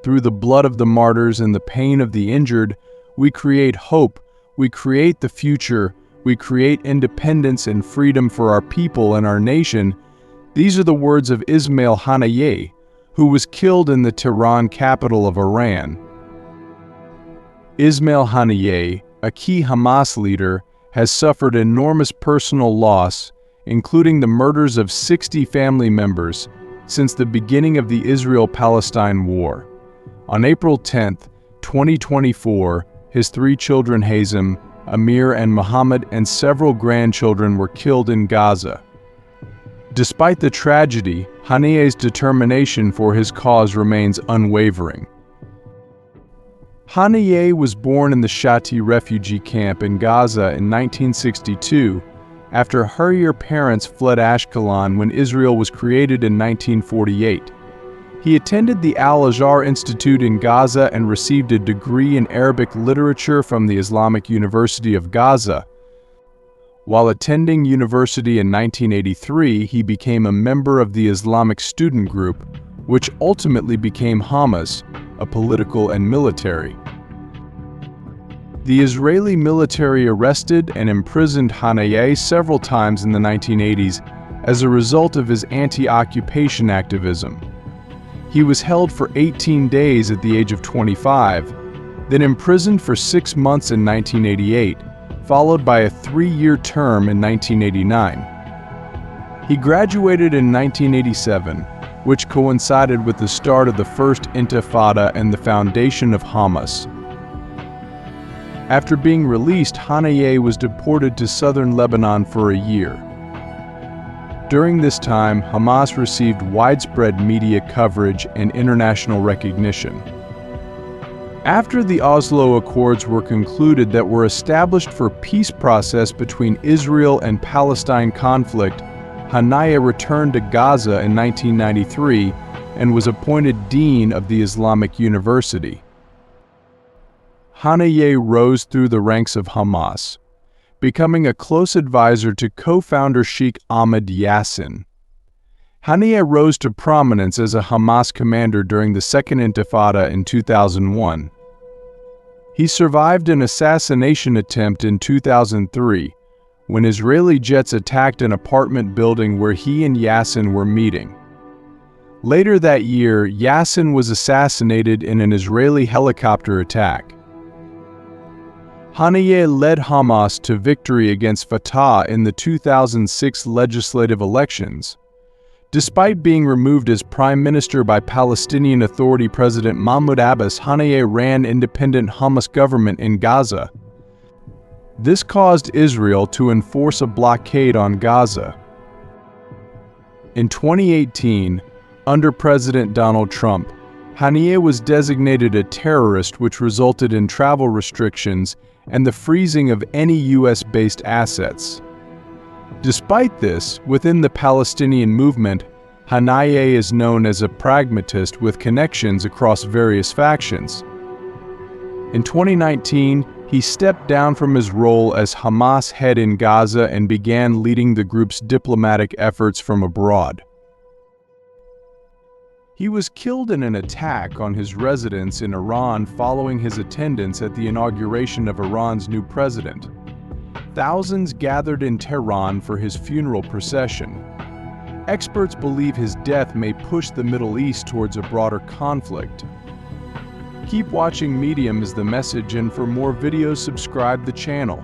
Through the blood of the martyrs and the pain of the injured, we create hope, we create the future, we create independence and freedom for our people and our nation. These are the words of Ismail Heneyeh, who was killed in the Tehran, capital of Iran. Ismail Heneyeh, a key Hamas leader, has suffered enormous personal loss, including the murders of 60 family members, since the beginning of the Israel-Palestine war. On April 10, 2024, his 3 children Hazem, Amir and Muhammad and several grandchildren were killed in Gaza. Despite the tragedy, Haniyeh's determination for his cause remains unwavering. Haniyeh was born in the Shati refugee camp in Gaza in 1962 after her parents fled Ashkelon when Israel was created in 1948. He attended the Al-Azhar Institute in Gaza and received a degree in Arabic literature from the Islamic University of Gaza. While attending university in 1983, he became a member of the Islamic Student Group, which ultimately became Hamas, a political and military. The Israeli military arrested and imprisoned Haniyeh several times in the 1980s as a result of his anti-occupation activism. He was held for 18 days at the age of 25, then imprisoned for 6 months in 1988, followed by a 3-year term in 1989. He graduated in 1987, which coincided with the start of the First Intifada and the foundation of Hamas. After being released, Haniyeh was deported to southern Lebanon for a year. During this time, Hamas received widespread media coverage and international recognition. After the Oslo Accords were concluded that were established for peace process between Israel and Palestine conflict, Haniyeh returned to Gaza in 1993 and was appointed Dean of the Islamic University. Haniyeh rose through the ranks of Hamas, becoming a close advisor to co-founder Sheikh Ahmed Yassin. Haniyeh rose to prominence as a Hamas commander during the Second Intifada in 2001. He survived an assassination attempt in 2003, when Israeli jets attacked an apartment building where he and Yassin were meeting. Later that year, Yassin was assassinated in an Israeli helicopter attack. Haniyeh led Hamas to victory against Fatah in the 2006 legislative elections. Despite being removed as prime minister by Palestinian Authority President Mahmoud Abbas, Haniyeh ran independent Hamas government in Gaza. This caused Israel to enforce a blockade on Gaza. In 2018, under President Donald Trump, Haniyeh was designated a terrorist, which resulted in travel restrictions and the freezing of any U.S.-based assets. Despite this, within the Palestinian movement, Haniyeh is known as a pragmatist with connections across various factions. In 2019, he stepped down from his role as Hamas head in Gaza and began leading the group's diplomatic efforts from abroad. He was killed in an attack on his residence in Iran following his attendance at the inauguration of Iran's new president. Thousands gathered in Tehran for his funeral procession. Experts believe his death may push the Middle East towards a broader conflict. Keep watching Medium is the message, and for more videos, subscribe the channel.